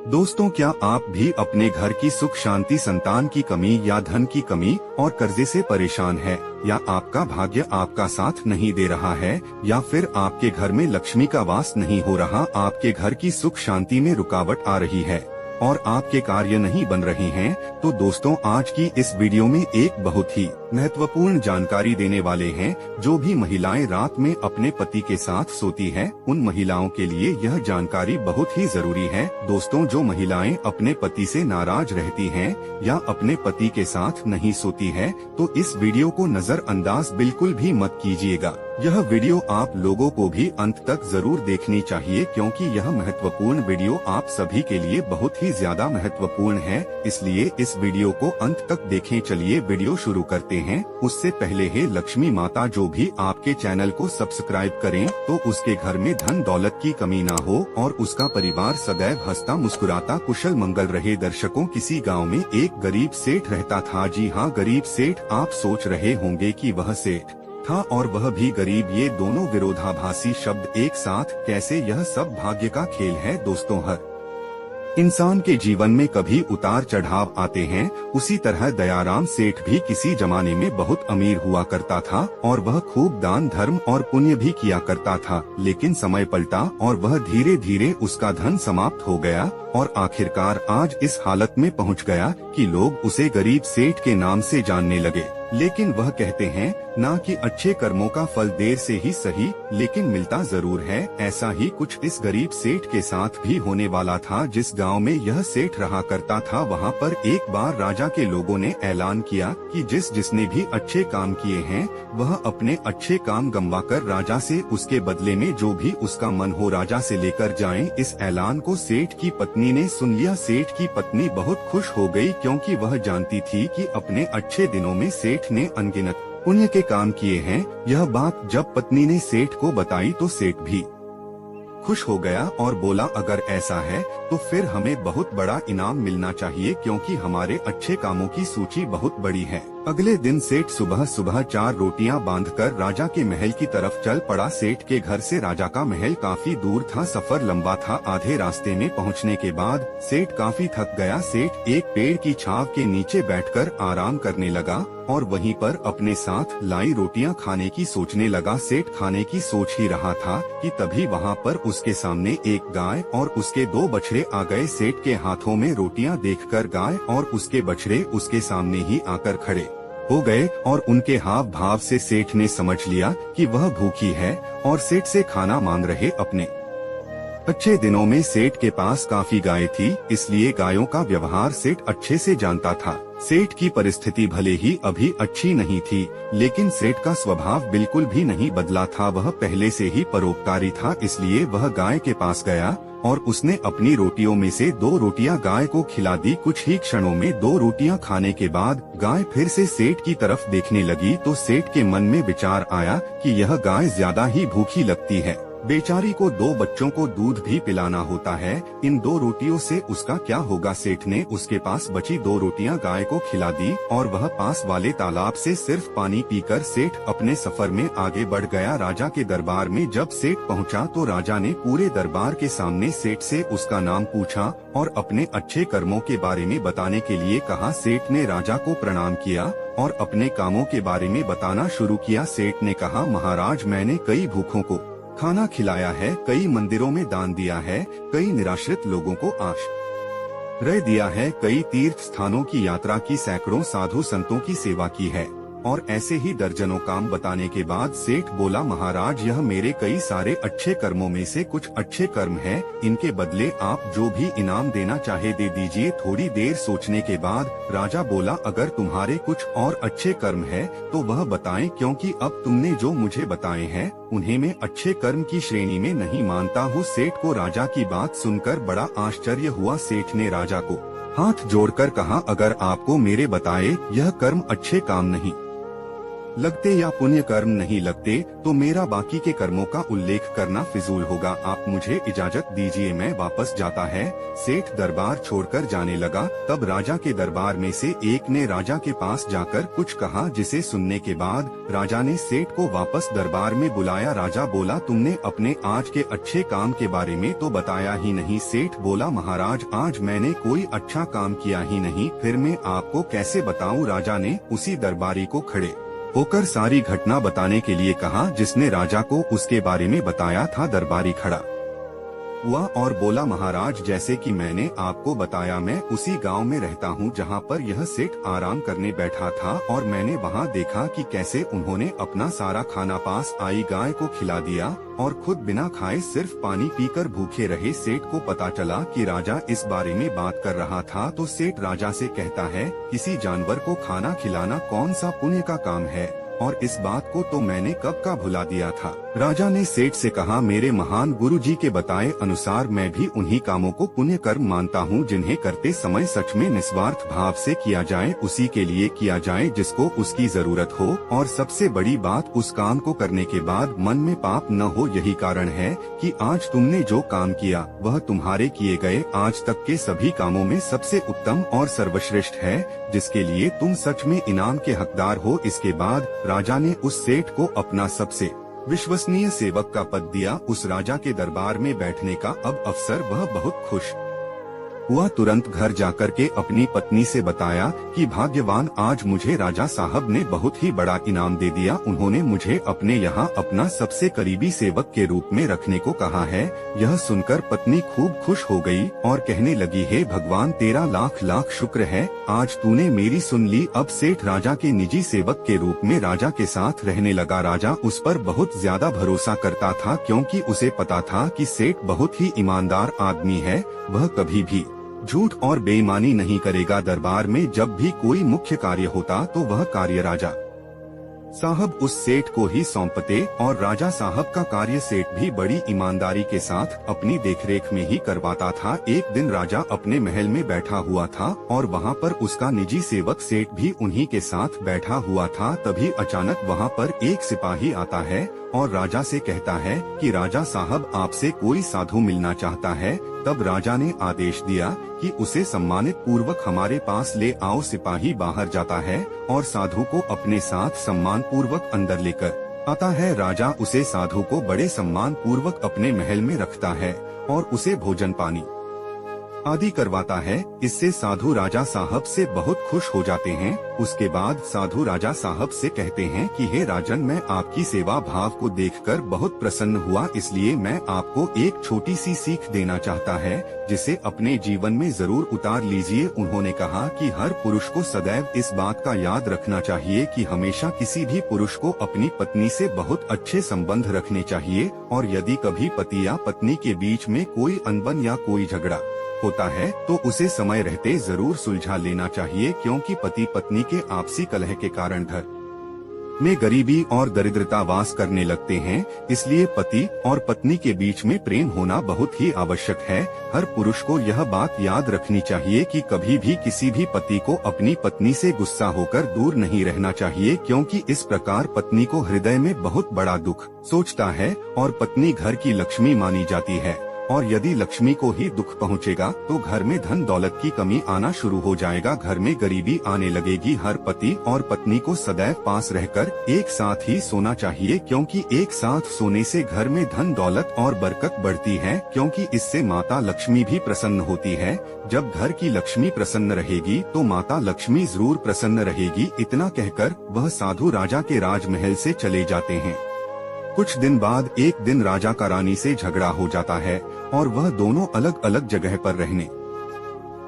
दोस्तों, क्या आप भी अपने घर की सुख शांति, संतान की कमी या धन की कमी और कर्जे से परेशान है, या आपका भाग्य आपका साथ नहीं दे रहा है, या फिर आपके घर में लक्ष्मी का वास नहीं हो रहा, आपके घर की सुख शांति में रुकावट आ रही है और आपके कार्य नहीं बन रहे हैं? तो दोस्तों, आज की इस वीडियो में एक बहुत ही महत्वपूर्ण जानकारी देने वाले हैं। जो भी महिलाएं रात में अपने पति के साथ सोती हैं, उन महिलाओं के लिए यह जानकारी बहुत ही जरूरी है। दोस्तों, जो महिलाएं अपने पति से नाराज रहती हैं या अपने पति के साथ नहीं सोती है, तो इस वीडियो को नजरअंदाज बिल्कुल भी मत कीजिएगा। यह वीडियो आप लोगों को भी अंत तक जरूर देखनी चाहिए, क्योंकि यह महत्वपूर्ण वीडियो आप सभी के लिए बहुत ही ज्यादा महत्वपूर्ण है। इसलिए इस वीडियो को अंत तक देखें। चलिए वीडियो शुरू करते हैं। उससे पहले है लक्ष्मी माता जो भी आपके चैनल को सब्सक्राइब करें, तो उसके घर में धन दौलत की कमी ना हो और उसका परिवार सदैव हंसता मुस्कुराता कुशल मंगल रहे। दर्शकों, किसी गाँव में एक गरीब सेठ रहता था। जी हाँ, गरीब सेठ। आप सोच रहे होंगे कि वह सेठ था और वह भी गरीब, ये दोनों विरोधाभासी शब्द एक साथ कैसे? यह सब भाग्य का खेल है। दोस्तों, हर इंसान के जीवन में कभी उतार चढ़ाव आते हैं। उसी तरह दयाराम सेठ भी किसी जमाने में बहुत अमीर हुआ करता था और वह खूब दान धर्म और पुण्य भी किया करता था। लेकिन समय पलटा और वह धीरे धीरे उसका धन समाप्त हो गया और आखिरकार आज इस हालत में पहुंच गया कि लोग उसे गरीब सेठ के नाम से जानने लगे। लेकिन वह कहते हैं ना कि अच्छे कर्मों का फल देर से ही सही, लेकिन मिलता जरूर है। ऐसा ही कुछ इस गरीब सेठ के साथ भी होने वाला था। जिस गांव में यह सेठ रहा करता था, वहां पर एक बार राजा के लोगों ने ऐलान किया कि जिसने भी अच्छे काम किए हैं, वह अपने अच्छे काम गंवाकर राजा से उसके बदले में जो भी उसका मन हो राजा से लेकर जाएं। इस ऐलान को सेठ की पत्नी ने सुन लिया। सेठ की पत्नी बहुत खुश हो गई, क्योंकि वह जानती थी कि अपने अच्छे दिनों में सेठ ने अनगिनत पुण्य के काम किए हैं। यह बात जब पत्नी ने सेठ को बताई तो सेठ भी खुश हो गया और बोला, अगर ऐसा है तो फिर हमें बहुत बड़ा इनाम मिलना चाहिए, क्योंकि हमारे अच्छे कामों की सूची बहुत बड़ी है। अगले दिन सेठ सुबह सुबह 4 रोटियां बांधकर राजा के महल की तरफ चल पड़ा। सेठ के घर से राजा का महल काफी दूर था, सफर लंबा था। आधे रास्ते में पहुंचने के बाद सेठ काफी थक गया। सेठ एक पेड़ की छाव के नीचे बैठकर आराम करने लगा और वहीं पर अपने साथ लाई रोटियां खाने की सोचने लगा। सेठ खाने की सोच ही रहा था कि तभी वहां पर उसके सामने एक गाय और उसके 2 बछड़े आ गए। सेठ के हाथों में रोटियां देखकर गाय और उसके बछड़े उसके सामने ही आकर खड़े हो गए और उनके हाव भाव से सेठ ने समझ लिया कि वह भूखी है और सेठ से खाना मांग रहे। अपने अच्छे दिनों में सेठ के पास काफी गायें थी, इसलिए गायों का व्यवहार सेठ अच्छे से जानता था। सेठ की परिस्थिति भले ही अभी अच्छी नहीं थी, लेकिन सेठ का स्वभाव बिल्कुल भी नहीं बदला था। वह पहले से ही परोपकारी था, इसलिए वह गाय के पास गया और उसने अपनी रोटियों में से 2 रोटियां गाय को खिला दी। कुछ ही क्षणों में 2 रोटियां खाने के बाद गाय फिर से सेठ की तरफ देखने लगी, तो सेठ के मन में विचार आया कि यह गाय ज्यादा ही भूखी लगती है। बेचारी को 2 बच्चों को दूध भी पिलाना होता है, इन 2 रोटियों से उसका क्या होगा? सेठ ने उसके पास बची 2 रोटियां गाय को खिला दी और वह पास वाले तालाब से सिर्फ पानी पीकर सेठ अपने सफर में आगे बढ़ गया। राजा के दरबार में जब सेठ पहुंचा तो राजा ने पूरे दरबार के सामने सेठ से उसका नाम पूछा और अपने अच्छे कर्मों के बारे में बताने के लिए कहा। सेठ ने राजा को प्रणाम किया और अपने कामों के बारे में बताना शुरू किया। सेठ ने कहा, महाराज, मैंने कई भूखों को खाना खिलाया है, कई मंदिरों में दान दिया है, कई निराश्रित लोगों को आश्रय दिया है, कई तीर्थ स्थानों की यात्रा की, सैकड़ों साधु संतों की सेवा की है। और ऐसे ही दर्जनों काम बताने के बाद सेठ बोला, महाराज, यह मेरे कई सारे अच्छे कर्मों में से कुछ अच्छे कर्म हैं, इनके बदले आप जो भी इनाम देना चाहे दे दीजिए। थोड़ी देर सोचने के बाद राजा बोला, अगर तुम्हारे कुछ और अच्छे कर्म है तो वह बताएं, क्योंकि अब तुमने जो मुझे बताए हैं उन्हें मैं अच्छे कर्म की श्रेणी में नहीं मानता हूँ। सेठ को राजा की बात सुनकर बड़ा आश्चर्य हुआ। सेठ ने राजा को हाथ जोड़कर कहा, अगर आपको मेरे बताए यह कर्म अच्छे काम नहीं लगते या पुण्य कर्म नहीं लगते तो मेरा बाकी के कर्मों का उल्लेख करना फिजूल होगा। आप मुझे इजाजत दीजिए, मैं वापस जाता है। सेठ दरबार छोड़कर जाने लगा। तब राजा के दरबार में से एक ने राजा के पास जाकर कुछ कहा, जिसे सुनने के बाद राजा ने सेठ को वापस दरबार में बुलाया। राजा बोला, तुमने अपने आज के अच्छे काम के बारे में तो बताया ही नहीं। सेठ बोला, महाराज आज मैंने कोई अच्छा काम किया ही नहीं, फिर मैं आपको कैसे बताऊं। राजा ने उसी दरबारी को खड़े होकर सारी घटना बताने के लिए कहा जिसने राजा को उसके बारे में बताया था। दरबारी खड़ा हुआ और बोला, महाराज जैसे कि मैंने आपको बताया, मैं उसी गांव में रहता हूं जहां पर यह सेठ आराम करने बैठा था, और मैंने वहां देखा कि कैसे उन्होंने अपना सारा खाना पास आई गाय को खिला दिया और खुद बिना खाए सिर्फ पानी पीकर भूखे रहे। सेठ को पता चला कि राजा इस बारे में बात कर रहा था, तो सेठ राजा से कहता है, किसी जानवर को खाना खिलाना कौन सा पुण्य का काम है, और इस बात को तो मैंने कब का भुला दिया था। राजा ने सेठ से कहा, मेरे महान गुरुजी के बताए अनुसार मैं भी उन्हीं कामों को पुण्य कर्म मानता हूँ जिन्हें करते समय सच में निस्वार्थ भाव से किया जाए, उसी के लिए किया जाए जिसको उसकी जरूरत हो, और सबसे बड़ी बात उस काम को करने के बाद मन में पाप न हो। यही कारण है कि आज तुमने जो काम किया वह तुम्हारे किए गए आज तक के सभी कामों में सबसे उत्तम और सर्वश्रेष्ठ है, जिसके लिए तुम सच में इनाम के हकदार हो। इसके बाद राजा ने उस सेठ को अपना सबसे विश्वसनीय सेवक का पद दिया। उस राजा के दरबार में बैठने का अब अवसर वह बहुत खुश हुआ। तुरंत घर जाकर के अपनी पत्नी से बताया कि भाग्यवान, आज मुझे राजा साहब ने बहुत ही बड़ा इनाम दे दिया। उन्होंने मुझे अपने यहाँ अपना सबसे करीबी सेवक के रूप में रखने को कहा है। यह सुनकर पत्नी खूब खुश हो गई और कहने लगी, हे भगवान, तेरा लाख लाख शुक्र है, आज तूने मेरी सुन ली। अब सेठ राजा के निजी सेवक के रूप में राजा के साथ रहने लगा। राजा उस पर बहुत ज्यादा भरोसा करता था, क्योंकि उसे पता था कि सेठ बहुत ही ईमानदार आदमी है, वह कभी भी झूठ और बेईमानी नहीं करेगा। दरबार में जब भी कोई मुख्य कार्य होता तो वह कार्य राजा साहब उस सेठ को ही सौंपते, और राजा साहब का कार्य सेठ भी बड़ी ईमानदारी के साथ अपनी देखरेख में ही करवाता था। एक दिन राजा अपने महल में बैठा हुआ था और वहाँ पर उसका निजी सेवक सेठ भी उन्हीं के साथ बैठा हुआ था। तभी अचानक वहाँ पर एक सिपाही आता है और राजा से कहता है कि राजा साहब, आपसे कोई साधु मिलना चाहता है। तब राजा ने आदेश दिया कि उसे सम्मानित पूर्वक हमारे पास ले आओ। सिपाही बाहर जाता है और साधु को अपने साथ सम्मान पूर्वक अंदर लेकर आता है। राजा उसे साधु को बड़े सम्मान पूर्वक अपने महल में रखता है और उसे भोजन पानी आदि करवाता है। इससे साधु राजा साहब से बहुत खुश हो जाते हैं। उसके बाद साधु राजा साहब से कहते हैं कि हे राजन, मैं आपकी सेवा भाव को देखकर बहुत प्रसन्न हुआ, इसलिए मैं आपको एक छोटी सी सीख देना चाहता है, जिसे अपने जीवन में जरूर उतार लीजिए। उन्होंने कहा कि हर पुरुष को सदैव इस बात का याद रखना चाहिए कि हमेशा किसी भी पुरुष को अपनी पत्नी से बहुत अच्छे संबंध रखने चाहिए, और यदि कभी पति या पत्नी के बीच में कोई अनबन या कोई झगड़ा होता है तो उसे समय रहते जरूर सुलझा लेना चाहिए, क्योंकि पति पत्नी के आपसी कलह के कारण घर में गरीबी और दरिद्रता वास करने लगते हैं। इसलिए पति और पत्नी के बीच में प्रेम होना बहुत ही आवश्यक है। हर पुरुष को यह बात याद रखनी चाहिए कि कभी भी किसी भी पति को अपनी पत्नी से गुस्सा होकर दूर नहीं रहना चाहिए, क्योंकि इस प्रकार पत्नी को हृदय में बहुत बड़ा दुख सोचता है और पत्नी घर की लक्ष्मी मानी जाती है, और यदि लक्ष्मी को ही दुख पहुंचेगा तो घर में धन दौलत की कमी आना शुरू हो जाएगा, घर में गरीबी आने लगेगी। हर पति और पत्नी को सदैव पास रहकर एक साथ ही सोना चाहिए, क्योंकि एक साथ सोने से घर में धन दौलत और बरकत बढ़ती है, क्योंकि इससे माता लक्ष्मी भी प्रसन्न होती है। जब घर की लक्ष्मी प्रसन्न रहेगी तो माता लक्ष्मी जरूर प्रसन्न रहेगी। इतना कहकर वह साधु राजा के राजमहल से चले जाते हैं। कुछ दिन बाद एक दिन राजा का रानी से झगड़ा हो जाता है और वह दोनों अलग अलग जगह पर रहने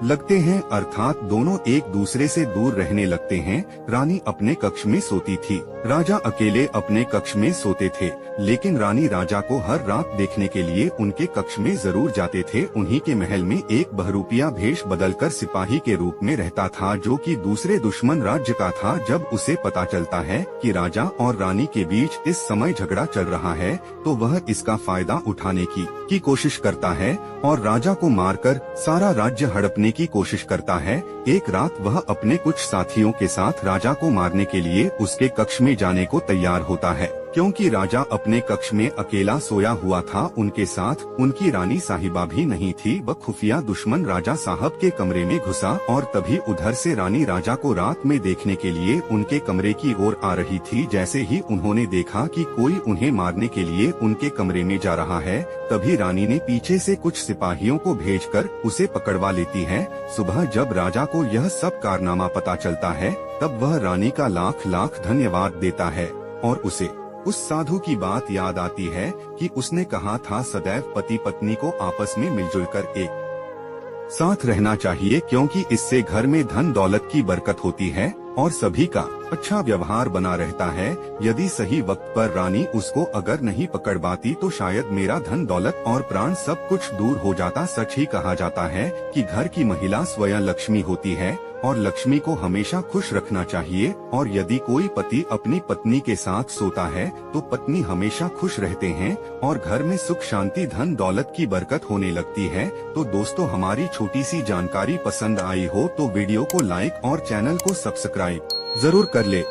लगते हैं, अर्थात दोनों एक दूसरे से दूर रहने लगते हैं। रानी अपने कक्ष में सोती थी, राजा अकेले अपने कक्ष में सोते थे, लेकिन रानी राजा को हर रात देखने के लिए उनके कक्ष में जरूर जाते थे। उन्हीं के महल में एक बहरूपिया भेष बदलकर सिपाही के रूप में रहता था, जो कि दूसरे दुश्मन राज्य का था। जब उसे पता चलता है कि राजा और रानी के बीच इस समय झगड़ा चल रहा है तो वह इसका फायदा उठाने की कोशिश करता है और राजा को मारकर सारा राज्य हड़पने की कोशिश करता है। एक रात वह अपने कुछ साथियों के साथ राजा को मारने के लिए उसके कक्ष में जाने को तैयार होता है। क्योंकि राजा अपने कक्ष में अकेला सोया हुआ था, उनके साथ उनकी रानी साहिबा भी नहीं थी। वह खुफिया दुश्मन राजा साहब के कमरे में घुसा और तभी उधर से रानी राजा को रात में देखने के लिए उनके कमरे की ओर आ रही थी। जैसे ही उन्होंने देखा कि कोई उन्हें मारने के लिए उनके कमरे में जा रहा है, तभी रानी ने पीछे से कुछ सिपाहियों को भेजकर उसे पकड़वा लेती है। सुबह जब राजा को यह सब कारनामा पता चलता है, तब वह रानी का लाख लाख धन्यवाद देता है और उसे उस साधु की बात याद आती है कि उसने कहा था सदैव पति पत्नी को आपस में मिलजुल कर एक साथ रहना चाहिए, क्योंकि इससे घर में धन दौलत की बरकत होती है और सभी का अच्छा व्यवहार बना रहता है। यदि सही वक्त पर रानी उसको अगर नहीं पकड़ पाती तो शायद मेरा धन दौलत और प्राण सब कुछ दूर हो जाता। सच ही कहा जाता है कि घर की महिला स्वयं लक्ष्मी होती है और लक्ष्मी को हमेशा खुश रखना चाहिए। और यदि कोई पति अपनी पत्नी के साथ सोता है तो पत्नी हमेशा खुश रहते हैं और घर में सुख शांति धन दौलत की बरकत होने लगती है। तो दोस्तों, हमारी छोटी सी जानकारी पसंद आई हो तो वीडियो को लाइक और चैनल को सब्सक्राइब जरूर कर ले।